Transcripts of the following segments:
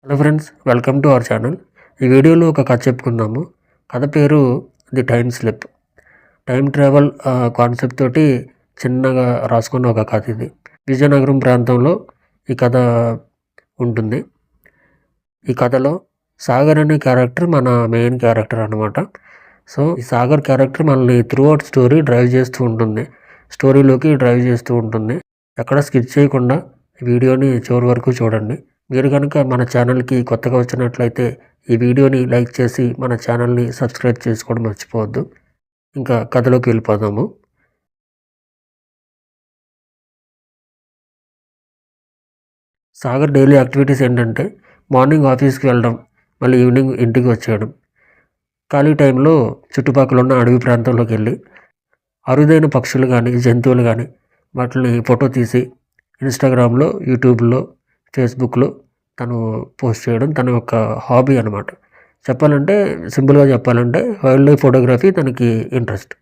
Hello friends, welcome to our channel. ఈ వీడియోలో ఒక కథ చెప్పుకుందాము. కథ పేరు the time slip. Time travel concept తోటి చిన్నగా రాసుకున్న ఒక కథ ఇది. విజయనగరం ప్రాంతంలో ఈ కథ ఉంటుంది. ఈ కథలో సాగర్ అనే క్యారెక్టర్ మన మెయిన్ క్యారెక్టర్ అనమాట. సో ఈ సాగర్ క్యారెక్టర్ మనల్ని త్రూ అవుట్ స్టోరీ డ్రైవ్ చేస్తూ ఉంటుంది. స్టోరీలోకి డ్రైవ్ చేస్తూ ఉంటుంది. ఎక్కడ స్కిప్ చేయకుండా వీడియోని చివరి వరకు చూడండి. మీరు కనుక మన ఛానల్కి కొత్తగా వచ్చినట్లయితే ఈ వీడియోని లైక్ చేసి మన ఛానల్ని సబ్స్క్రైబ్ చేసుకోవడం మర్చిపోవద్దు. ఇంకా కథలోకి వెళ్ళిపోదాము. సాగర్ డైలీ యాక్టివిటీస్ ఏంటంటే మార్నింగ్ ఆఫీస్కి వెళ్ళడం, మళ్ళీ ఈవినింగ్ ఇంటికి వచ్చేయడం. ఖాళీ టైంలో చుట్టుపక్కల ఉన్న అడవి ప్రాంతంలోకి వెళ్ళి అరుదైన పక్షులు కానీ జంతువులు కానీ వాటిని ఫోటో తీసి ఇన్స్టాగ్రామ్లో, యూట్యూబ్లో, ఫేస్బుక్లో తను పోస్ట్ చేయడం తన యొక్క హాబీ అనమాట. చెప్పాలంటే సింపుల్గా చెప్పాలంటే వైల్డ్ లైఫ్ ఫోటోగ్రఫీ తనకి ఇంట్రెస్ట్.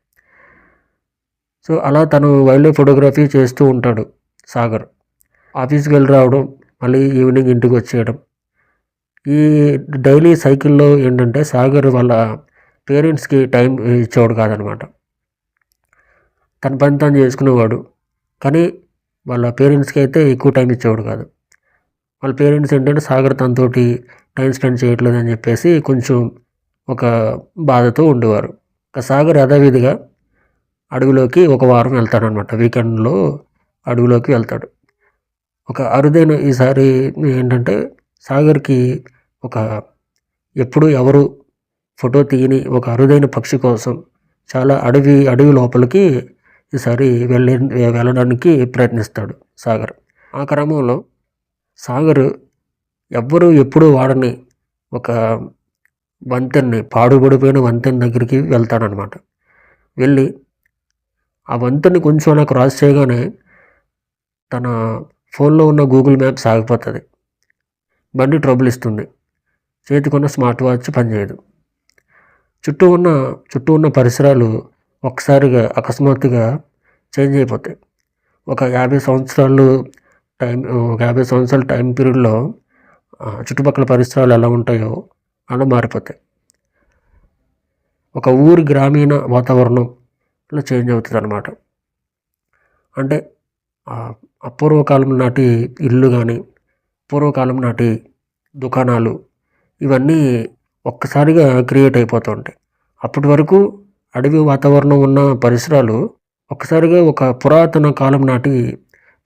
సో అలా తను వైల్డ్ లైఫ్ ఫోటోగ్రఫీ చేస్తూ ఉంటాడు సాగర్. ఆఫీస్కి వెళ్ళి రావడం, మళ్ళీ ఈవినింగ్ ఇంటికి వచ్చేయడం. ఈ డైలీ సైకిల్లో ఏంటంటే సాగర్ వాళ్ళ పేరెంట్స్కి టైం ఇచ్చేవాడు కాదనమాట. తన పని తను చేసుకునేవాడు, కానీ వాళ్ళ పేరెంట్స్కి అయితే ఎక్కువ టైం ఇచ్చేవాడు కాదు. వాళ్ళ పేరెంట్స్ ఏంటంటే సాగర్ తనతోటి టైం స్పెండ్ చేయట్లేదు అని చెప్పేసి కొంచెం ఒక బాధతో ఉండేవారు. సాగర్ యథావిధిగా అడవిలోకి ఒక వారం వెళ్తాడనమాట. వీకెండ్లో అడవిలోకి వెళ్తాడు. ఒక అరుదైన ఈసారి ఏంటంటే సాగర్కి ఒక ఎప్పుడు ఎవరు ఫోటో తీయని ఒక అరుదైన పక్షి కోసం చాలా అడవి లోపలికి ఈసారి వెళ్ళడానికి ప్రయత్నిస్తాడు సాగర్. ఆ క్రమంలో సాగర్ ఎవ్వరూ ఎప్పుడూ వాడని ఒక వంతెన్ని, పాడుబడిపోయిన వంతెన దగ్గరికి వెళ్తాడనమాట. వెళ్ళి ఆ వంతెన్ని కొంచెం అలా క్రాస్ చేయగానే తన ఫోన్లో ఉన్న గూగుల్ మ్యాప్స్ ఆగిపోతుంది. బండి ట్రబుల్ ఇస్తుంది. చేతికున్న స్మార్ట్ వాచ్ పనిచేయదు. చుట్టూ ఉన్న పరిసరాలు ఒక్కసారిగా అకస్మాత్తుగా చేంజ్ అయిపోతాయి. ఒక 50 సంవత్సరాల టైం పీరియడ్లో చుట్టుపక్కల పరిసరాలు ఎలా ఉంటాయో అలా మారిపోతాయి. ఒక ఊరి గ్రామీణ వాతావరణంలో చేంజ్ అవుతుంది అనమాట. అంటే పూర్వకాలం నాటి ఇల్లు కానీ, పూర్వకాలం నాటి దుకాణాలు, ఇవన్నీ ఒక్కసారిగా క్రియేట్ అయిపోతూ ఉంటాయి. అప్పటి వరకు అడవి వాతావరణం ఉన్న పరిసరాలు ఒక్కసారిగా ఒక పురాతన కాలం నాటి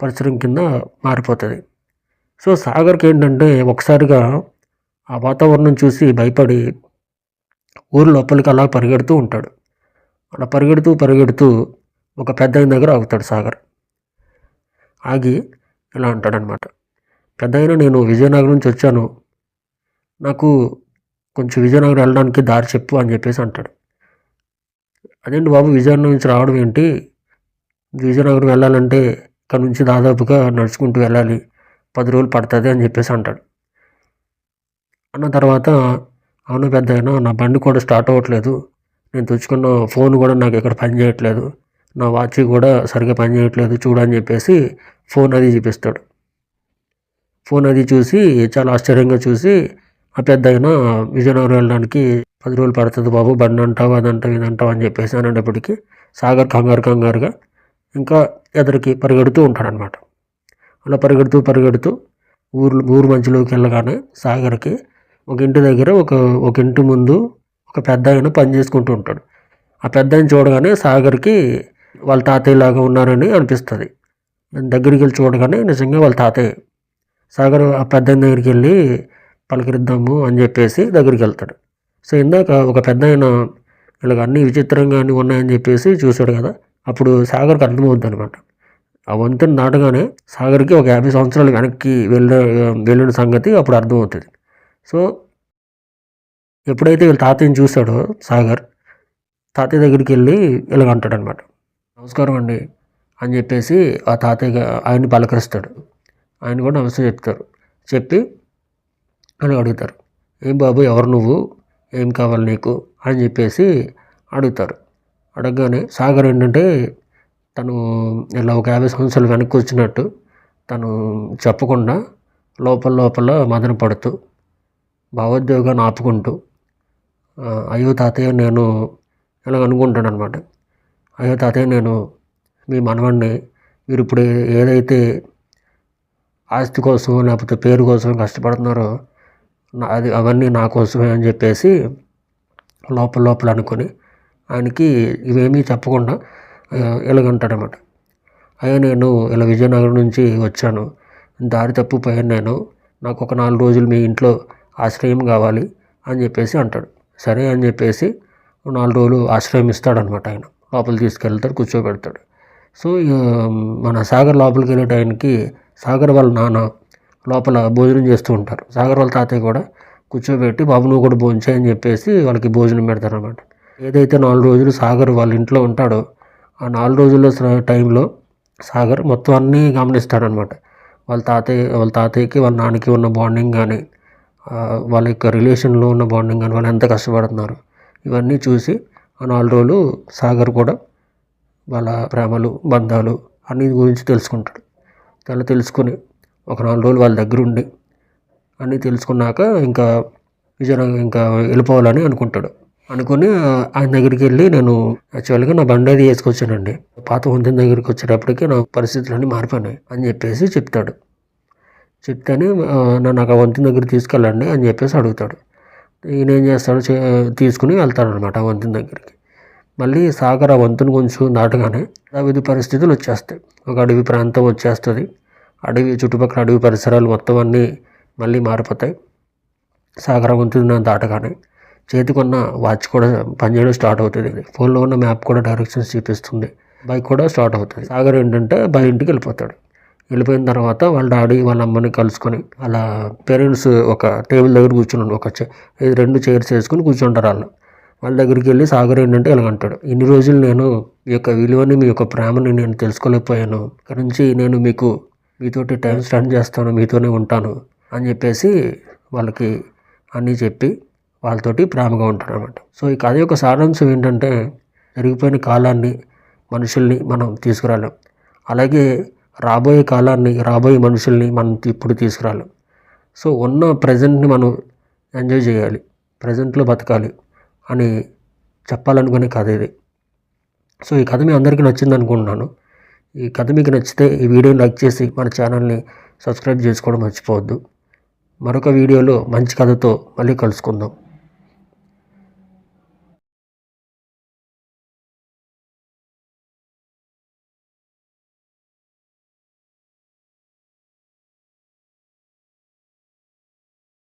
పరిసరం కింద మారిపోతుంది. సో సాగర్కి ఏంటంటే ఒకసారిగా ఆ వాతావరణం చూసి భయపడి ఊరి లోపలికి అలా పరిగెడుతూ ఉంటాడు. అలా పరిగెడుతూ ఒక పెద్ద ఆయన దగ్గర ఆగుతాడు సాగర్. ఆగి ఇలా అంటాడనమాట, పెద్ద ఆయన, నేను విజయనగరం నుంచి వచ్చాను, నాకు కొంచెం విజయనగరం వెళ్ళడానికి దారి చెప్పు అని చెప్పేసి అంటాడు. అదేంటి బాబు, విజయనగరం నుంచి రావడం ఏంటి? విజయనగరం వెళ్ళాలంటే ఇక్కడ నుంచి దాదాపుగా నడుచుకుంటూ వెళ్ళాలి, 10 రోజులు పడుతుంది అని చెప్పేసి అంటాడు. అన్న తర్వాత, అవును పెద్ద అయినా, నా బండి కూడా స్టార్ట్ అవ్వట్లేదు, నేను తెచ్చుకున్న ఫోన్ కూడా నాకు ఇక్కడ పని చేయట్లేదు, నా వాచ్ కూడా సరిగ్గా పని చేయట్లేదు, చూడని చెప్పేసి ఫోన్ అది చూపిస్తాడు. ఫోన్ అది చూసి చాలా ఆశ్చర్యంగా చూసి, ఆ పెద్ద అయినా విజయనగరం వెళ్ళడానికి 10 రోజులు పడుతుంది బాబు, బండి అంటావు అదంటావు ఇదంటావు అని చెప్పేసి అనేటప్పటికీ సాగర్ కంగారుగా ఇంకా ఎదురికి పరిగెడుతూ ఉంటాడనమాట. అలా పరిగెడుతూ ఊరు మధ్యలోకి వెళ్ళగానే సాగర్కి ఒక ఇంటి దగ్గర ఒక ఇంటి ముందు ఒక పెద్ద ఆయన పని చేసుకుంటూ ఉంటాడు. ఆ పెద్ద ఆయన చూడగానే సాగర్కి వాళ్ళ తాతయ్య లాగా ఉన్నారని అనిపిస్తుంది. దగ్గరికి వెళ్ళి చూడగానే నిజంగా వాళ్ళ తాతయ్య. సాగర్ ఆ పెద్ద ఆయన దగ్గరికి వెళ్ళి పలకరిద్దాము అని చెప్పేసి దగ్గరికి వెళ్తాడు. సో ఇందాక ఒక పెద్ద ఆయన ఇలాగ అన్నీ విచిత్రంగా అన్నీ ఉన్నాయని చెప్పేసి చూశాడు కదా, అప్పుడు సాగర్కి అర్థమవుద్ది అనమాట. ఆ వంతెన దాటగానే సాగర్కి ఒక 50 సంవత్సరాలు వెనక్కి వెళ్ళిన సంగతి అప్పుడు అర్థమవుతుంది. సో ఎప్పుడైతే వీళ్ళ తాతయ్యని చూశాడో సాగర్, తాతయ్య దగ్గరికి వెళ్ళి ఇలాగ అంటాడనమాట, నమస్కారం అండి అని చెప్పేసి ఆ తాతయ్య ఆయన్ని పలకరిస్తాడు. ఆయన కూడా నమస్తే చెప్తారు. చెప్పి అని అడుగుతారు, ఏం బాబు, ఎవరు నువ్వు, ఏం కావాలి నీకు అని చెప్పేసి అడుగుతారు. అడగగానే సాగర్ ఏంటంటే తను ఇలా ఒక 50 సంవత్సరాలు వెనక్కి వచ్చినట్టు తను చెప్పకుండా లోపల మదన పడుతూ భావోద్వేగాన్ని ఆపుకుంటూ అయ్యో తాతయ్య నేను ఇలాగ అనుకుంటాడనమాట. అయ్యో తాతయ్య నేను మీ మనవడిని, మీరు ఇప్పుడు ఏదైతే ఆస్తి కోసం లేకపోతే పేరు కోసం కష్టపడుతున్నారో అవన్నీ నా కోసమే అని చెప్పేసి లోపల అనుకొని ఆయనకి ఇవేమీ చెప్పకుండా ఇలాగంటాడనమాట. అయ్యా నేను ఇలా విజయనగరం నుంచి వచ్చాను, దారి తప్పిపోయాను నేను, నాకు ఒక 4 రోజులు మీ ఇంట్లో ఆశ్రయం కావాలి అని చెప్పేసి అంటాడు. సరే అని చెప్పేసి 4 రోజులు ఆశ్రయం ఇస్తాడనమాట. ఆయన లోపల తీసుకెళ్తాడు, కూర్చోబెడతాడు. సో మన సాగర్ లోపలికి వెళ్ళే టైంకి సాగర్ వాళ్ళ నాన్న లోపల భోజనం చేస్తూ ఉంటారు. సాగర్ వాళ్ళ తాతయ్య కూడా కూర్చోబెట్టి బాబు నువ్వు కూడా భోజనం చేయని చెప్పేసి వాళ్ళకి భోజనం పెడతారనమాట. ఏదైతే 4 రోజులు సాగర్ వాళ్ళ ఇంట్లో ఉంటాడో ఆ 4 రోజుల టైంలో సాగర్ మొత్తం అన్నీ గమనిస్తాడనమాట. వాళ్ళ తాతయ్యకి వాళ్ళ నాన్నకి ఉన్న బాండింగ్ కానీ, వాళ్ళ యొక్క రిలేషన్లో ఉన్న బాండింగ్ కానీ, వాళ్ళు ఎంత కష్టపడుతున్నారు ఇవన్నీ చూసి ఆ 4 రోజులు సాగర్ కూడా వాళ్ళ ప్రేమలు బంధాలు అన్ని గురించి తెలుసుకుంటాడు. తెలుసుకుని ఒక 4 రోజులు వాళ్ళ దగ్గర ఉండి అన్నీ తెలుసుకున్నాక ఇంకా విజయనగరం ఇంకా వెళ్ళిపోవాలని అనుకుని ఆయన దగ్గరికి వెళ్ళి నేను యాక్చువల్గా నా బండి అది వేసుకొచ్చానండి, పాత వంతెన దగ్గరికి వచ్చేటప్పటికి నా పరిస్థితులన్నీ మారిపోయినాయి అని చెప్పేసి చెప్తాడు. చెప్తేనే నన్ను ఆ వంతెన దగ్గర తీసుకెళ్ళండి అని చెప్పేసి అడుగుతాడు. ఈయన ఏం చేస్తాడు, తీసుకుని వెళ్తాడనమాట ఆ వంతెన దగ్గరికి. మళ్ళీ సాగర్ ఆ వంతెన కొంచెం దాటగానే వివిధ పరిస్థితులు వచ్చేస్తాయి. ఒక అడవి ప్రాంతం వచ్చేస్తుంది. చుట్టుపక్కల అడవి పరిసరాలు మొత్తం అన్నీ మళ్ళీ మారిపోతాయి. సాగర్ వంతెన దాటగానే చేతికున్న వాచ్ కూడా పనిచేయడం స్టార్ట్ అవుతుంది. ఫోన్లో ఉన్న మ్యాప్ కూడా డైరెక్షన్స్ చూపిస్తుంది. బైక్ కూడా స్టార్ట్ అవుతుంది. సాగర్ ఏంటంటే ఇంటికి వెళ్ళిపోతాడు. వెళ్ళిపోయిన తర్వాత వాళ్ళ డాడీ వాళ్ళ అమ్మని కలుసుకొని వాళ్ళ పేరెంట్స్ ఒక టేబుల్ దగ్గర కూర్చుని 2 చైర్స్ వేసుకొని కూర్చుంటారు. వాళ్ళ దగ్గరికి వెళ్ళి సాగర్ ఏంటంటే ఇలాగంటాడు, ఇన్ని రోజులు నేను మీ యొక్క విలువని మీ యొక్క ప్రేమని నేను తెలుసుకోలేకపోయాను, ఇక్కడ నుంచి నేను మీతోటి టైం స్పెండ్ చేస్తాను, మీతోనే ఉంటాను అని చెప్పేసి వాళ్ళకి అన్నీ చెప్పి వాళ్ళతోటి ప్రేమగా ఉంటాడు అనమాట. సో ఈ కథ యొక్క సారాంశం ఏంటంటే జరిగిపోయిన కాలాన్ని మనుషుల్ని మనం తీసుకురాలేం, అలాగే రాబోయే కాలాన్ని రాబోయే మనుషుల్ని మనం ఇప్పుడు తీసుకురాలేం. సో ఉన్న ప్రజెంట్ని మనం ఎంజాయ్ చేయాలి, ప్రజెంట్లో బతకాలి అని చెప్పాలనుకునే కథ ఇది. సో ఈ కథ మీ అందరికీ నచ్చింది అనుకుంటున్నాను. ఈ కథ మీకు నచ్చితే ఈ వీడియోని లైక్ చేసి మన ఛానల్ని సబ్స్క్రైబ్ చేసుకోవడం మర్చిపోవద్దు. మరొక వీడియోలో మంచి కథతో మళ్ళీ కలుసుకుందాం.